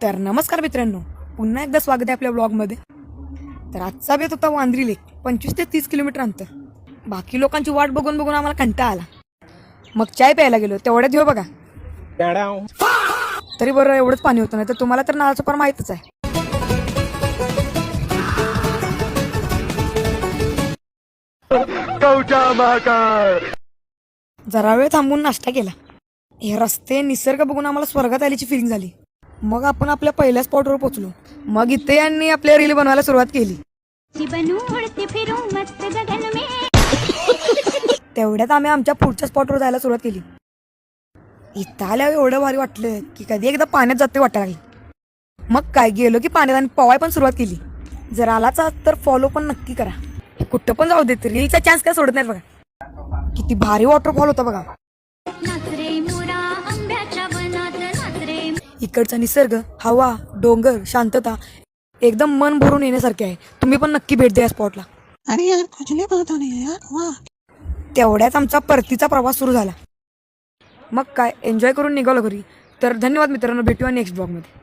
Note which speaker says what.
Speaker 1: तर नमस्कार मित्रांनो, पुन्हा एकदा स्वागत आहे आपल्या ब्लॉगमध्ये. तर आजचा बेत होता वांद्री लेक, 25 ते 30 किलोमीटर अंतर. बाकी लोकांची वाट बघून बघून आम्हाला कंटाळा आला. मग चाय प्यायला गेलो. तेवढ्यात घेऊ बघा, तरी बरं एवढंच पाणी होतं, नाही तर तुम्हाला तर नाळाचं पण माहीतच आहे. जरा वेळ थांबून नाश्ता केला. हे रस्ते निसर्ग बघून आम्हाला स्वर्गात आल्याची फिलिंग झाली. मग आपण आपल्या पहिल्या स्पॉटवर पोहोचलो. मग इथे यांनी आपल्या रील बनवायला सुरुवात केली. तेवढ्यात आम्ही आमच्या पुढच्या स्पॉटवर जायला सुरुवात केली. इथं आल्यावर एवढं भारी वाटलं की कधी एकदा पाण्यात जाते वाटायला लागली. मग काय गेलो की पाण्यात आणि पवाय पण सुरुवात केली. जर आलाच तर फॉलो पण नक्की करा. कुठं पण जाऊ देत, रीलचा चान्स काय सोडत नाही बघा. किती भारी वॉटरफॉल होता बघा. इकडचा निसर्ग, हवा, डोंगर, शांतता एकदम मन भरून येण्यासारखे आहे. तुम्ही पण नक्की भेट द्या स्पॉटला.
Speaker 2: अरे यार कुछ नहीं पता नहीं यार. वाह.
Speaker 1: तेवढ्यात आमचा परतीचा प्रवास सुरू झाला. मग काय एन्जॉय करून निघालो घरी. तर धन्यवाद मित्रांनो, भेटूया नेक्स्ट ब्लॉगमध्ये.